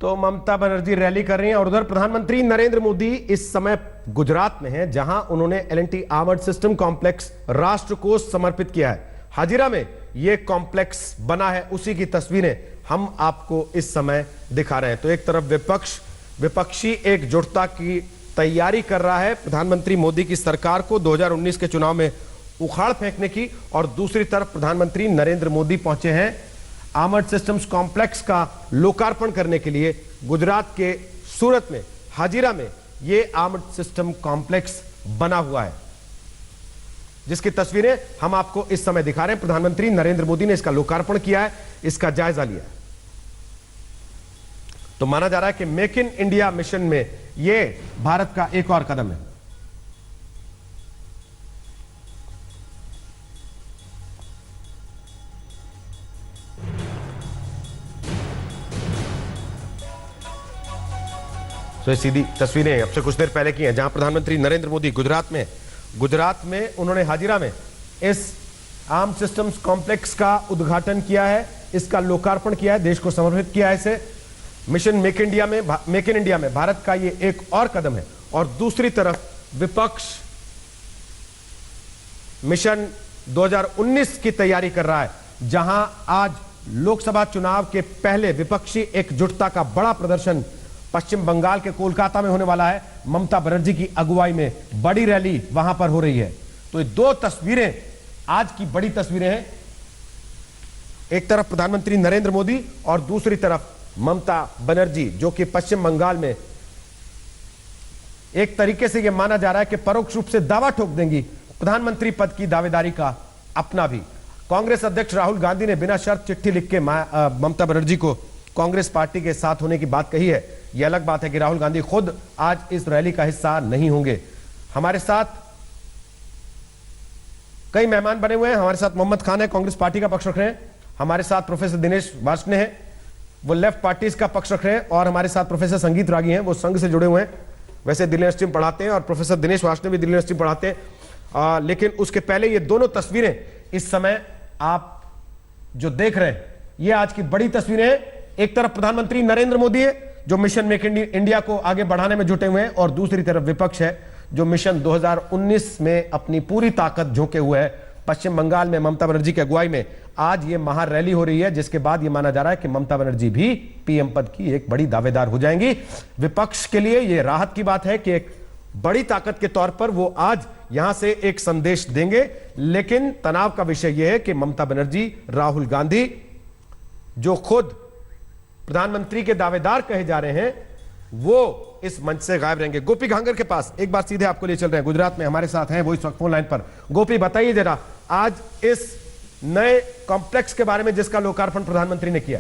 तो ममता बनर्जी रैली कर रही हैं और उधर प्रधानमंत्री नरेंद्र मोदी इस समय गुजरात में हैं, जहां उन्होंने एल&टी आर्मर्ड सिस्टम कॉम्प्लेक्स राष्ट्र को समर्पित किया है। हाजिरा में यह कॉम्प्लेक्स बना है, उसी की तस्वीरें हम आपको इस समय दिखा रहे हैं। तो एक तरफ विपक्षी एकजुटता की तैयारी कर रहा है प्रधानमंत्री मोदी की सरकार को 2019 के चुनाव में उखाड़ फेंकने की, और दूसरी तरफ प्रधानमंत्री नरेंद्र मोदी पहुंचे हैं आर्मर्ड सिस्टम्स कॉम्प्लेक्स का लोकार्पण करने के लिए गुजरात के सूरत में। हाजिरा में यह आर्मर्ड सिस्टम कॉम्प्लेक्स बना हुआ है, जिसकी तस्वीरें हम आपको इस समय दिखा रहे हैं। प्रधानमंत्री नरेंद्र मोदी ने इसका लोकार्पण किया है, इसका जायजा लिया है। तो माना जा रहा है कि मेक इन इंडिया मिशन में यह भारत का एक और कदम है। तो सीधी तस्वीरें अब से कुछ देर पहले की हैं, जहां प्रधानमंत्री नरेंद्र मोदी गुजरात में उन्होंने हाजिरा में इस आर्म सिस्टम्स कॉम्प्लेक्स का उद्घाटन किया है, इसका लोकार्पण किया है, देश को समर्पित किया है इसे। मिशन मेक इन इंडिया में भारत का ये एक और कदम है। और दूसरी तरफ विपक्ष मिशन 2019 की तैयारी कर रहा है, जहां आज लोकसभा चुनाव के पहले विपक्षी एकजुटता का बड़ा प्रदर्शन पश्चिम बंगाल के कोलकाता में होने वाला है। ममता बनर्जी की अगुवाई में बड़ी रैली वहां पर हो रही है। तो ये दो तस्वीरें आज की बड़ी तस्वीरें हैं, एक तरफ प्रधानमंत्री नरेंद्र मोदी और दूसरी तरफ ममता बनर्जी, जो कि पश्चिम बंगाल में एक तरीके से यह माना जा रहा है कि परोक्ष रूप से दावा ठोक देंगी प्रधानमंत्री पद की दावेदारी का अपना भी। कांग्रेस अध्यक्ष राहुल गांधी ने बिना शर्त चिट्ठी लिख के ममता बनर्जी को कांग्रेस पार्टी के साथ होने की बात कही है। यह अलग बात है कि राहुल गांधी खुद आज इस रैली का हिस्सा नहीं होंगे। हमारे साथ कई मेहमान बने हुए हैं। हमारे साथ मोहम्मद खान है, कांग्रेस पार्टी का पक्ष रख रहे हैं। हमारे साथ प्रोफेसर दिनेश वार्ष्णेय है, वो लेफ्ट पार्टीज का पक्ष रख रहे हैं। और हमारे साथ प्रोफेसर संगीत रागी हैं, वो संघ से जुड़े हुए हैं। वैसे दिल्ली यूनिवर्सिटी में पढ़ाते हैं और प्रोफेसर दिनेश वार्ष्णेय भी दिल्ली यूनिवर्सिटी में पढ़ाते हैं। लेकिन उसके पहले ये दोनों तस्वीरें इस समय आप जो देख रहे हैं, ये आज की बड़ी तस्वीरें हैं। एक तरफ प्रधानमंत्री नरेंद्र मोदी है, जो मिशन मेक इन इंडिया को आगे बढ़ाने में जुटे हुए हैं, और दूसरी तरफ विपक्ष है, जो मिशन 2019 में अपनी पूरी ताकत झोंके हुए है। पश्चिम बंगाल में ममता बनर्जी की अगुवाई में आज ये महा रैली हो रही है, जिसके बाद ये माना जा रहा है कि ममता बनर्जी भी पीएम पद की एक बड़ी दावेदार हो जाएंगी। विपक्ष के लिए यह राहत की बात है कि एक बड़ी ताकत के तौर पर वो आज यहां से एक संदेश देंगे। लेकिन तनाव का विषय यह है कि ममता बनर्जी, राहुल गांधी, जो खुद प्रधानमंत्री के दावेदार कहे जा रहे हैं, वो इस मंच से गायब रहेंगे। गोपी घांगर के पास एक बार सीधे आपको ले चल रहे हैं, गुजरात में हमारे साथ हैं वो इस वक्त फोन लाइन पर। गोपी, बताइए जरा आज इस नए कॉम्प्लेक्स के बारे में जिसका लोकार्पण प्रधानमंत्री ने किया।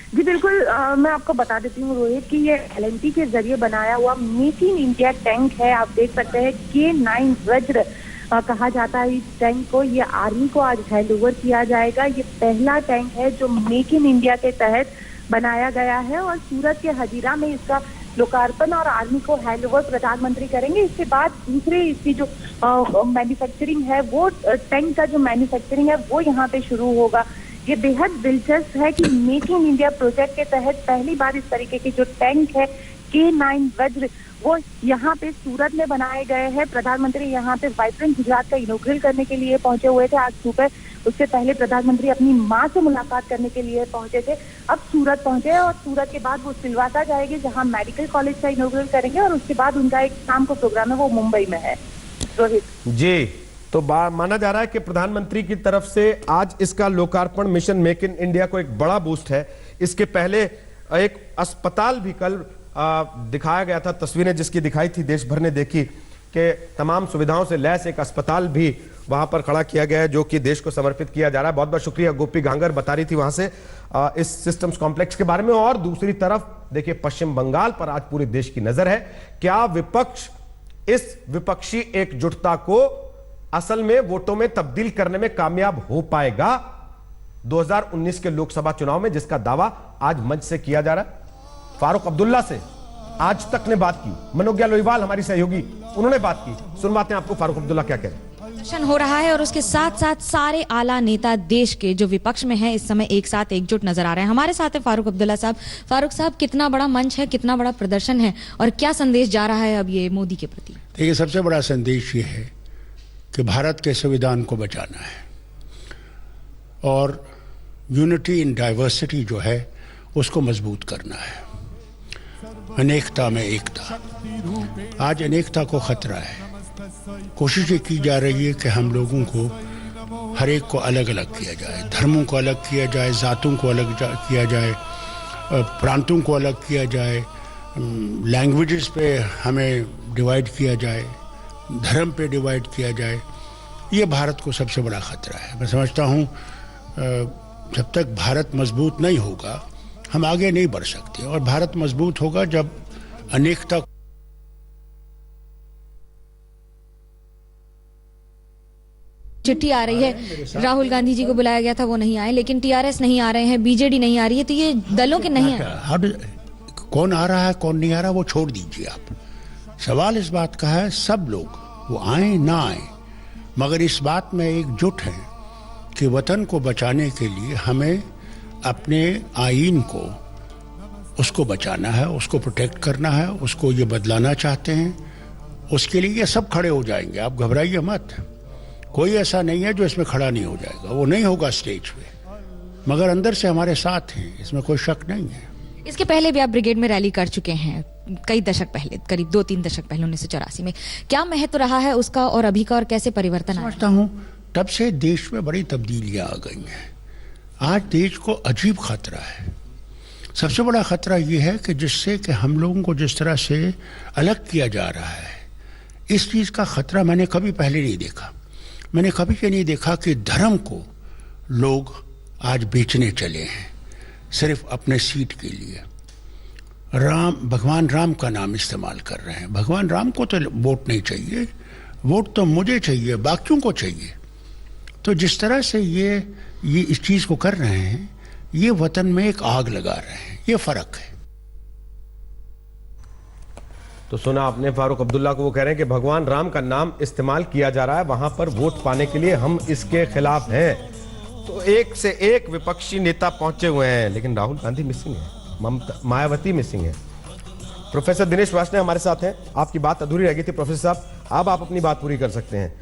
जी बिल्कुल, मैं आपको बता देती हूँ रोहित कि ये एल&टी के जरिए बनाया हुआ मेक इन इंडिया टैंक है। आप देख सकते हैं K9 वज्र कहा जाता है इस टैंक को। ये आर्मी को आज हैंड ओवर किया जाएगा। ये पहला टैंक है जो मेक इन इंडिया के तहत बनाया गया है, और सूरत के हजीरा में इसका लोकार्पण और आर्मी को हैंड ओवर प्रधानमंत्री करेंगे। इसके बाद दूसरे इसकी जो मैन्युफैक्चरिंग है, वो टैंक का जो मैन्युफैक्चरिंग है वो यहाँ पे शुरू होगा। ये बेहद दिलचस्प है कि मेक इन इंडिया प्रोजेक्ट के तहत पहली बार इस तरीके के जो टैंक है K9 वज्र, वो यहाँ पे सूरत में बनाए गए हैं। प्रधानमंत्री यहाँ पे वाइब्रेंट गुजरात का इनॉग्रेट करने के लिए पहुंचे हुए थे आज सुबह। उससे पहले प्रधानमंत्री अपनी मां से मुलाकात करने के लिए पहुंचे थे। अब सूरत पहुंचे और सूरत के बाद वो सिलवासा जाएंगे, जहां मेडिकल कॉलेज का इनॉग्रेट करेंगे, और उसके बाद उनका एक शाम को प्रोग्राम है वो मुंबई में है। रोहित जी, तो माना जा रहा है कि प्रधानमंत्री की तरफ से आज इसका लोकार्पण मिशन मेक इन इंडिया को एक बड़ा बूस्ट है। इसके पहले एक अस्पताल भी कल दिखाया गया था, तस्वीरें जिसकी दिखाई थी, देश भर ने देखी कि तमाम सुविधाओं से लैस एक अस्पताल भी वहां पर खड़ा किया गया है, जो कि देश को समर्पित किया जा रहा है। बहुत बहुत शुक्रिया। गोपी घांगर बता रही थी वहां से इस सिस्टम्स कॉम्प्लेक्स के बारे में। और दूसरी तरफ देखिए, पश्चिम बंगाल पर आज पूरे देश की नजर है। क्या विपक्ष इस विपक्षी एकजुटता को असल में वोटों में तब्दील करने में कामयाब हो पाएगा 2019 के लोकसभा चुनाव में, जिसका दावा आज मंच से किया जा रहा है। फारूक अब्दुल्ला से आज तक ने बात की, मनोज्ञा लोईवाल हमारी सहयोगी, उन्होंने बात की। सुनवाते हैं आपको फारूक अब्दुल्ला क्या कह रहे हैं। प्रदर्शन हो रहा है और उसके साथ साथ सारे आला नेता देश के जो विपक्ष में हैं इस समय एक साथ एकजुट नजर आ रहे हैं। हमारे साथ है फारूक अब्दुल्ला साहब। फारूक साहब, कितना बड़ा मंच है, कितना बड़ा प्रदर्शन है और क्या संदेश जा रहा है अब ये मोदी के प्रति? देखिए, सबसे बड़ा संदेश ये है कि भारत के संविधान को बचाना है और यूनिटी इन डाइवर्सिटी जो है उसको मजबूत करना है। अनेकता में एकता। आज अनेकता को खतरा है। कोशिश ये की जा रही है कि हम लोगों को हर एक को अलग अलग किया जाए, धर्मों को अलग किया जाए, जातों को अलग किया जाए, प्रांतों को अलग किया जाए, लैंग्वेजेस पे हमें डिवाइड किया जाए, धर्म पे डिवाइड किया जाए। ये भारत को सबसे बड़ा खतरा है। मैं समझता हूँ जब तक भारत मजबूत नहीं होगा हम आगे नहीं बढ़ सकते और भारत मजबूत होगा जब अनेकता। चिट्ठी आ रही है, राहुल गांधी जी को बुलाया गया था, वो नहीं आए, लेकिन टीआरएस नहीं आ रहे हैं, बीजेडी नहीं आ रही है, तो ये दलों के नहीं है। कौन आ रहा है कौन नहीं आ रहा वो छोड़ दीजिए आप। सवाल इस बात का है सब लोग वो आए ना आए मगर इस बात में एकजुट हैं कि वतन को बचाने के लिए हमें अपने आईन को उसको बचाना है, उसको प्रोटेक्ट करना है, उसको ये बदलाना चाहते हैं। उसके लिए ये सब खड़े हो जाएंगे, आप घबराइए मत। कोई ऐसा नहीं है जो इसमें खड़ा नहीं हो जाएगा, वो नहीं होगा स्टेज पे, मगर अंदर से हमारे साथ हैं, इसमें कोई शक नहीं है। इसके पहले भी आप ब्रिगेड में रैली कर चुके हैं कई दशक पहले, करीब 2-3 दशक पहले 1984 में। क्या महत्व रहा है उसका और अभी का और कैसे परिवर्तन आया? समझता हूँ तब से देश में बड़ी तब्दीलियां आ गई हैं। आज देश को अजीब खतरा है। सबसे बड़ा खतरा ये है कि जिससे कि हम लोगों को जिस तरह से अलग किया जा रहा है, इस चीज़ का खतरा मैंने कभी पहले नहीं देखा। मैंने कभी ये नहीं देखा कि धर्म को लोग आज बेचने चले हैं सिर्फ अपने सीट के लिए। भगवान राम का नाम इस्तेमाल कर रहे हैं। भगवान राम को तो वोट नहीं चाहिए, वोट तो मुझे चाहिए, बाकियों को चाहिए। तो जिस तरह से ये इस चीज़ को कर रहे हैं, ये वतन में एक आग लगा रहे हैं, ये फर्क है। तो सुना आपने फारूक अब्दुल्ला को, वो कह रहे हैं कि भगवान राम का नाम इस्तेमाल किया जा रहा है, वहां पर वोट पाने के लिए हम इसके खिलाफ हैं। तो एक से एक विपक्षी नेता पहुंचे हुए हैं, लेकिन राहुल गांधी मिसिंग है, मायावती मिसिंग है। प्रोफेसर दिनेश वार्ष्णेय हमारे साथ हैं। आपकी बात अधूरी रह गई थी प्रोफेसर साहब, अब आप अपनी बात पूरी कर सकते हैं।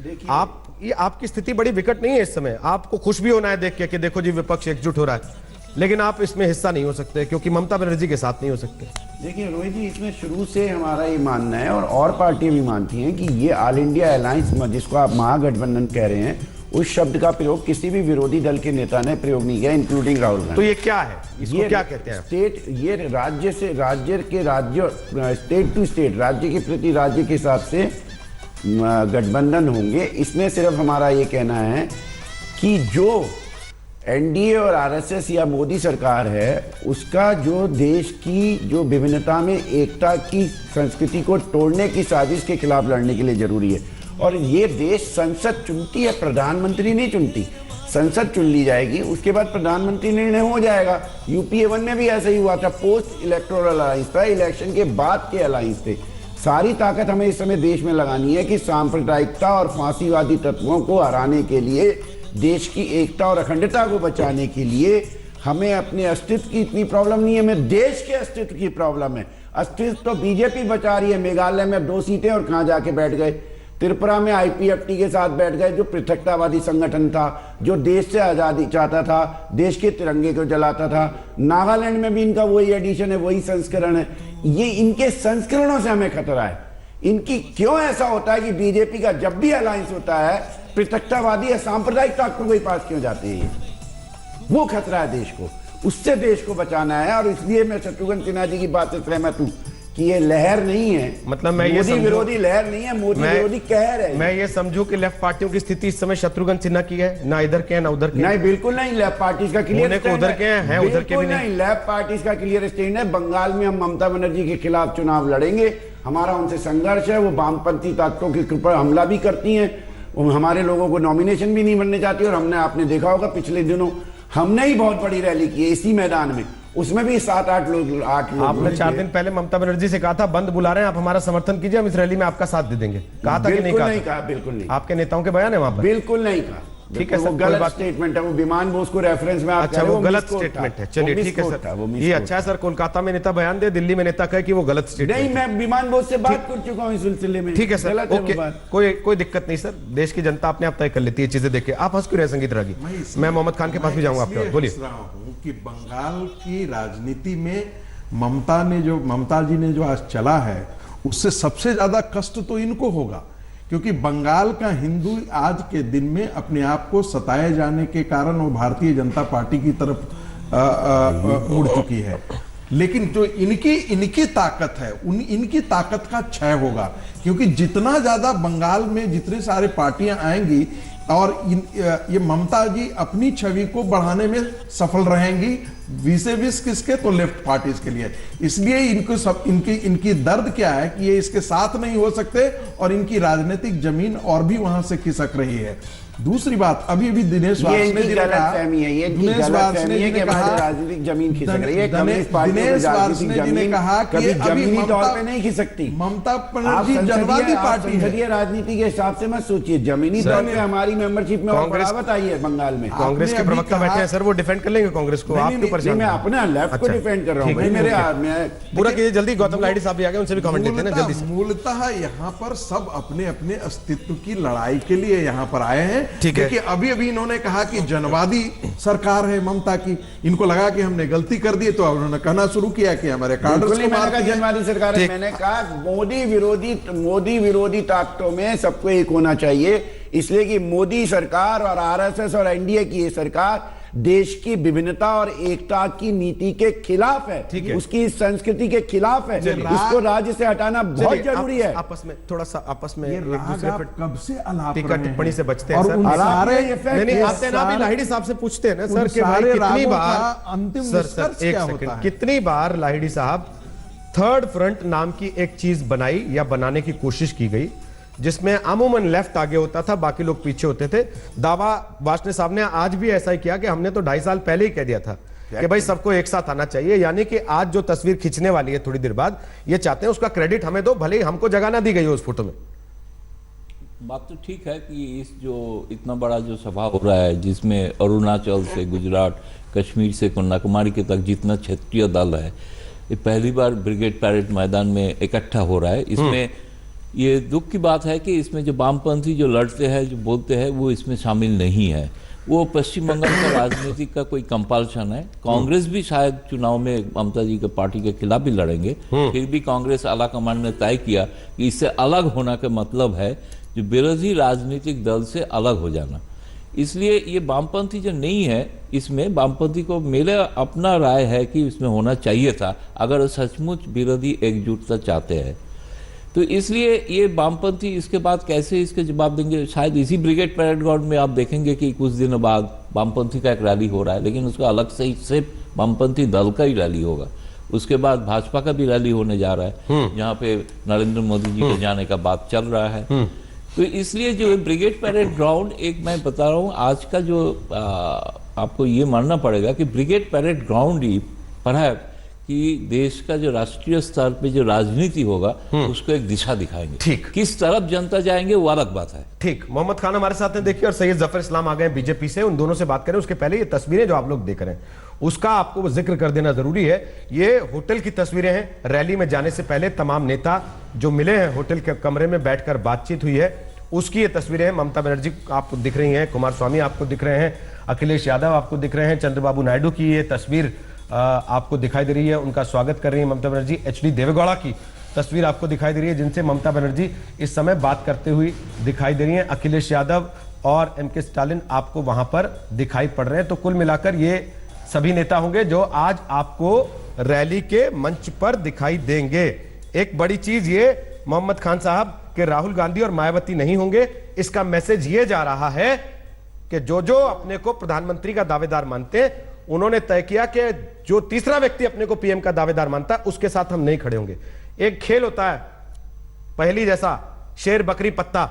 ये आपकी स्थिति बड़ी विकट नहीं है इस समय। आपको खुश भी होना है देख के कि देखो जी विपक्ष एकजुट हो रहा है, लेकिन आप इसमें हिस्सा नहीं हो सकते क्योंकि ममता बनर्जी के साथ नहीं हो सकते। देखिए रोहित जी, इसमें शुरू से हमारा ये मानना है और पार्टियां भी मानती हैं कि ये ऑल इंडिया अलायंस, जिसको आप महागठबंधन कह रहे हैं, उस शब्द का प्रयोग किसी भी विरोधी दल के नेता ने प्रयोग नहीं किया, इंक्लूडिंग राहुल गांधी। तो ये क्या है, इसको क्या कहते हैं? स्टेट, ये राज्य से राज्य के राज्य, स्टेट टू स्टेट, राज्य के प्रति राज्य के हिसाब से गठबंधन होंगे। इसमें सिर्फ हमारा ये कहना है कि जो एनडीए और आरएसएस या मोदी सरकार है, उसका जो देश की जो विभिन्नता में एकता की संस्कृति को तोड़ने की साजिश के खिलाफ लड़ने के लिए जरूरी है। और ये देश संसद चुनती है, प्रधानमंत्री नहीं चुनती। संसद चुन ली जाएगी, उसके बाद प्रधानमंत्री निर्णय हो जाएगा। यूपीए 1 में भी ऐसा ही हुआ था, पोस्ट इलेक्टोरल अलायंस था, इलेक्शन के बाद के अलायंस थे। सारी ताकत हमें इस समय देश में लगानी है कि सांप्रदायिकता और फांसीवादी तत्वों को हराने के लिए, देश की एकता और अखंडता को बचाने के लिए हमें अपने अस्तित्व की इतनी प्रॉब्लम नहीं है, हमें देश के अस्तित्व की प्रॉब्लम है। अस्तित्व तो बीजेपी बचा रही है। मेघालय में 2 सीटें और कहां जाके बैठ गए, त्रिपुरा में आईपीएफटी के साथ बैठ गए, जो पृथकतावादी संगठन था, जो देश से आजादी चाहता था, देश के तिरंगे को जलाता था। नागालैंड में भी इनका वही एडिशन है, वही संस्करण है। ये इनके संस्करणों से हमें खतरा है। इनकी क्यों ऐसा होता है कि बीजेपी का जब भी अलायंस होता है पृथकतावादी या सांप्रदायिक ताकतों के पास क्यों जाते हैं? वो खतरा है देश को, उससे देश को बचाना है। और इसलिए मैं शत्रुघ्न सिन्हा जी की बात से सहमत हूं कि ये लहर नहीं है, मतलब मैं मोदी विरोधी लहर नहीं है, मोदी विरोधी कहर है। मैं ये समझू कि लेफ्ट पार्टियों की स्थिति इस समय शत्रुघ्न सिन्हा की है, ना इधर के ना उधर के। नहीं, बिल्कुल नहीं। लेफ्ट पार्टीज का क्लियर स्टैंड उधर के हैं, उधर के भी नहीं। लेफ्ट पार्टीज का क्लियर स्टैंड है। बंगाल में हम ममता बनर्जी के खिलाफ चुनाव लड़ेंगे, हमारा उनसे संघर्ष है। वो वामपंथी ताकतों के ऊपर हमला भी करती हैं, वो हमारे लोगों को नॉमिनेशन भी नहीं बनने चाहती। और हमने, आपने देखा होगा पिछले दिनों हमने ही बहुत बड़ी रैली की है इसी मैदान में, उसमें भी 7-8 लोग 8 लोग आपने 4 दिन पहले ममता बनर्जी से कहा था बंद बुला रहे हैं, आप हमारा समर्थन कीजिए, हम इस रैली में आपका साथ दे देंगे। कहा था कि नहीं बिल्कुल कहा? नहीं कहा, बिल्कुल नहीं। आपके नेताओं के बयान है वहां पर? बिल्कुल नहीं कहा। ठीक है सर, वो कोई गलत बात स्टेटमेंट है, वो विमान बोस को रेफरेंस में आप अच्छा, कह रहे वो हो, गलत मिसकोट था। स्टेटमेंट है। चलिए वो ठीक है मिसकोट था, वो सर, ये मिसकोट अच्छा है सर, कोलकाता में नेता बयान दे, दिल्ली में नेता कहे कि वो गलत स्टेटमेंट। नहीं, मैं विमान बोस से बात कर चुका हूं इस सिलसिले में। ठीक है सर, गलत है वो ओके, बात। कोई दिक्कत नहीं सर, देश की जनता अपने आप तय कर लेती है चीजें देख के। आप हंस क्यों रहे संगीत रागी? मैं मोहम्मद खान के पास भी जाऊंगा आपके, बोलिए। हंस रहा हूं कि बंगाल की राजनीति में ममता जी ने जो आज चला है, उससे सबसे ज्यादा कष्ट तो इनको होगा, क्योंकि बंगाल का हिंदू आज के दिन में अपने आप को सताए जाने के कारण वो भारतीय जनता पार्टी की तरफ मुड़ चुकी है। लेकिन जो इनकी ताकत है, इनकी ताकत का क्षय होगा, क्योंकि जितना ज्यादा बंगाल में जितने सारे पार्टियां आएंगी और ये ममता जी अपनी छवि को बढ़ाने में सफल रहेंगी, विसे विस किसके, तो लेफ्ट पार्टीज के लिए। इसलिए इनको सब इनकी दर्द क्या है कि ये इसके साथ नहीं हो सकते और इनकी राजनीतिक जमीन और भी वहां से खिसक रही है। दूसरी बात, अभी दिनेश वार्ष्णेय जी ने कहा, दिनेश वार्ष्णेय जी ने कहा राजनीतिक जमीन खिसक रही है। दिनेश वार्ष्णेय जी ने कहा कि अभी जमीनी तौर पे नहीं खिसकती। ममता बनर्जी जनवादी पार्टी है। संसदीय राजनीति के हिसाब से मत सोचिए, जमीनी तौर पे हमारी मेंबरशिप में और बढ़ावत आई है बंगाल में। कांग्रेस के प्रवक्ता बैठे हैं सर, वो डिफेंड कर लेंगे कांग्रेस को, आप क्यों परेशान? मैं अपना लेफ्ट को डिफेंड कर रहा हूँ, मेरे पूरा कीजिए जल्दी। गौतम लाहिड़ी साहब भी आ गए, उनसे भी कमेंट लेते हैं ना जल्दी से। मूलतः यहाँ पर सब अपने अपने अस्तित्व की लड़ाई के लिए यहाँ पर आए हैं। ठीक है, अभी इन्होंने कहा कि जनवादी सरकार है ममता की, इनको लगा कि हमने गलती कर दी, तो उन्होंने कहना शुरू किया कि हमारे काडर्स को मार दिया। जनवादी सरकार है, मैंने कहा मोदी विरोधी ताकतों में सबको एक होना चाहिए, इसलिए कि मोदी सरकार और आरएसएस और एनडीए की ये सरकार देश की विभिन्नता और एकता की नीति के खिलाफ है, उसकी संस्कृति के खिलाफ है। इसको राज्य से हटाना बहुत जरूरी है। आपस में थोड़ा सा एक दूसरे दूसरे पर कब से अलाप टीका टिप्पणी से बचते हैं और सर। उन सारे नहीं आते ना, अभी लाहिड़ी साहब से पूछते हैं ना सर कि भाई कितनी बार, अंतिम सर एक सेकंड, कितनी बार लाहिड़ी साहब थर्ड फ्रंट नाम की एक चीज बनाई या बनाने की कोशिश की गई, जिसमें अमूमन लेफ्ट आगे होता था, बाकी लोग पीछे होते थे। दावा वार्ष्णेय साहब ने आज भी ऐसा ही किया कि हमने तो 2.5 साल पहले ही कह दिया था कि भाई सबको एक साथ आना चाहिए। यानी कि आज जो तस्वीर खींचने वाली है थोड़ी देर बाद, ये चाहते हैं उसका क्रेडिट हमें दो, भले ही हमको जगह ना दी गई हो उस फोटो में। बात तो ठीक है कि इस जो इतना बड़ा जो सभा हो रहा है, जिसमें अरुणाचल से गुजरात, कश्मीर से कन्याकुमारी के तक जितना क्षेत्रीय दल है, ये पहली बार ब्रिगेड पैरेड मैदान में इकट्ठा हो रहा है। इसमें ये दुख की बात है कि इसमें जो वामपंथी जो लड़ते हैं, जो बोलते हैं, वो इसमें शामिल नहीं है। वो पश्चिम बंगाल का राजनीति का कोई कंपल्शन है। कांग्रेस भी शायद चुनाव में ममता जी के पार्टी के खिलाफ भी लड़ेंगे, फिर भी कांग्रेस आला कमान ने तय किया कि इससे अलग होना का मतलब है जो विरोधी राजनीतिक दल से अलग हो जाना। इसलिए ये वामपंथी जो नहीं है, इसमें वामपंथी को मेरा अपना राय है कि इसमें होना चाहिए था, अगर सचमुच विरोधी एकजुटता चाहते हैं तो। इसलिए ये वामपंथी इसके बाद कैसे इसके जवाब देंगे, शायद इसी ब्रिगेड परेड ग्राउंड में आप देखेंगे कि कुछ दिनों बाद वामपंथी का एक रैली हो रहा है, लेकिन उसका अलग से सिर्फ वामपंथी दल का ही रैली होगा। उसके बाद भाजपा का भी रैली होने जा रहा है, जहाँ पे नरेंद्र मोदी जी के जाने का बात चल रहा है। तो इसलिए जो ब्रिगेड परेड ग्राउंड, एक मैं बता रहा हूँ आज का जो आपको ये मानना पड़ेगा कि ब्रिगेड परेड ग्राउंड ही पर कि देश का जो राष्ट्रीय स्तर पे जो राजनीति होगा उसको एक दिशा दिखाएंगे। ठीक, किस तरफ जनता जाएंगे वो अलग बात है। ठीक, मोहम्मद खान हमारे साथ हैं देखिए, और सैयद जफर इस्लाम आ गए बीजेपी से, उन दोनों से बात करें। उसके पहले ये तस्वीरें जो आप लोग देख रहे हैं उसका आपको जिक्र कर देना जरूरी है। ये होटल की तस्वीरें हैं, रैली में जाने से पहले तमाम नेता जो मिले हैं होटल के कमरे में बैठकर बातचीत हुई है, उसकी ये तस्वीरें हैं। ममता बनर्जी आपको दिख रही हैं, कुमारस्वामी आपको दिख रहे हैं, अखिलेश यादव आपको दिख रहे हैं, चंद्रबाबू नायडू की ये तस्वीर आपको दिखाई दे रही है, उनका स्वागत कर रही है ममता बनर्जी। एचडी देवेगौड़ा की तस्वीर आपको दिखाई दे रही है, जिनसे ममता बनर्जी इस समय बात करते हुए दिखाई दे रही हैं। अखिलेश यादव और एमके स्टालिन आपको वहां पर दिखाई पड़ रहे हैं। तो कुल मिलाकर ये सभी नेता होंगे जो आज आपको रैली के मंच पर दिखाई देंगे। एक बड़ी चीज ये मोहम्मद खान साहब कि राहुल गांधी और मायावती नहीं होंगे, इसका मैसेज ये जा रहा है कि जो जो अपने को प्रधानमंत्री का दावेदार मानते हैं, उन्होंने तय किया कि जो तीसरा व्यक्ति अपने को पीएम का दावेदार मानता है उसके साथ हम नहीं खड़े होंगे। एक खेल होता है पहली जैसा, शेर बकरी पत्ता,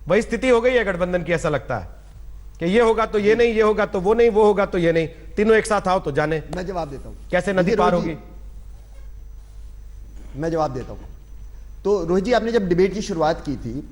वही स्थिति हो गई है गठबंधन की। ऐसा लगता है कि ये होगा तो ये नहीं, ये होगा तो वो नहीं, वो होगा तो ये नहीं। तीनों एक साथ आओ तो जाने मैं जवाब देता हूं। कैसे नदी देखिए, पार रोहित जी, होगी। मैं जवाब देता हूं। तो रोहित जी, आपने जब डिबेट की शुरुआत की थी,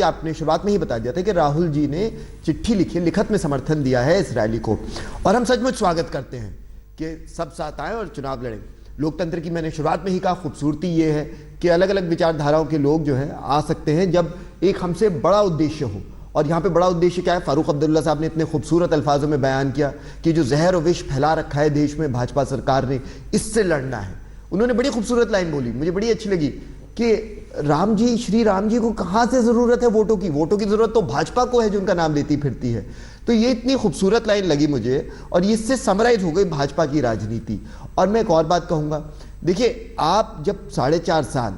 आपने शुरुआत में ही बता दिया था कि राहुल जी ने चिट्ठी लिखी, लिखत में समर्थन दिया है इजरायली को, और हम सचमुच स्वागत करते हैं कि सब साथ आए और चुनाव लड़ें। लोकतंत्र की मैंने शुरुआत में ही कहा खूबसूरती ये है कि अलग अलग विचारधाराओं के लोग जो है आ सकते हैं जब एक हमसे बड़ा उद्देश्य हो। और यहाँ पे बड़ा उद्देश्य क्या है? फारूक अब्दुल्ला साहब ने इतने खूबसूरत अल्फाजों में बयान किया कि जो जहर और विष फैला रखा है देश में भाजपा सरकार ने, इससे लड़ना है। उन्होंने बड़ी खूबसूरत लाइन बोली, मुझे बड़ी अच्छी लगी कि राम जी, श्री राम जी को कहाँ से जरूरत है वोटों की? वोटों की जरूरत तो भाजपा को है जो उनका नाम लेती फिरती है। तो ये इतनी खूबसूरत लाइन लगी मुझे, और इससे समराइज हो गई भाजपा की राजनीति। और मैं एक और बात कहूंगा, देखिए, आप जब 4.5 साल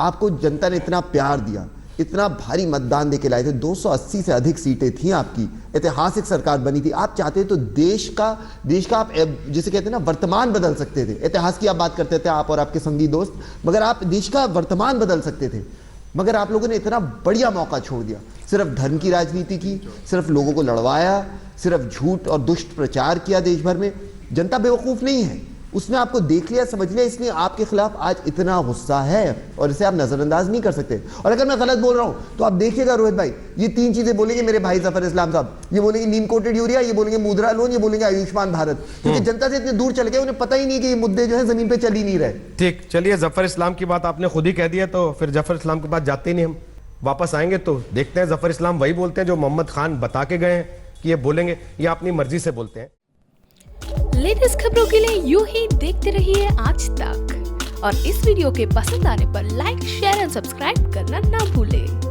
आपको जनता ने इतना प्यार दिया, इतना भारी मतदान देके लाए थे, 280 से अधिक सीटें थी आपकी, ऐतिहासिक सरकार बनी थी। आप चाहते तो देश का आप जिसे कहते हैं ना वर्तमान बदल सकते थे। इतिहास की आप बात करते थे आप और आपके संगी दोस्त, मगर आप देश का वर्तमान बदल सकते थे। मगर आप लोगों ने इतना बढ़िया मौका छोड़ दिया, सिर्फ धर्म की राजनीति की, सिर्फ लोगों को लड़वाया, सिर्फ झूठ और दुष्ट प्रचार किया देश भर में। जनता बेवकूफ नहीं है, उसने आपको देख लिया, समझ लिया, इसलिए आपके खिलाफ आज इतना गुस्सा है और इसे आप नजरअंदाज नहीं कर सकते। और अगर मैं गलत बोल रहा हूं तो आप देखिएगा रोहित भाई, ये 3 चीजें बोलेंगे मेरे भाई जफर इस्लाम साहब, ये बोलेंगे नीम कोटेड यूरिया, ये बोलेंगे मुद्रा लोन, ये बोलेंगे आयुष्मान भारत, क्योंकि जनता से इतने दूर चल गए, उन्हें पता ही नहीं कि ये मुद्दे जो है जमीन पे चल ही नहीं रहे। ठीक, चलिए, जफर इस्लाम की बात आपने खुद ही कह दिया, तो फिर जफर इस्लाम के पास जाते ही नहीं, हम वापस आएंगे तो देखते हैं जफर इस्लाम वही बोलते हैं जो मोहम्मद खान बता के गए हैं कि ये बोलेंगे, या अपनी मर्जी से बोलते हैं। लेटेस्ट खबरों के लिए यूं ही देखते रहिए आज तक, और इस वीडियो के पसंद आने पर लाइक, शेयर एंड सब्सक्राइब करना ना भूलें।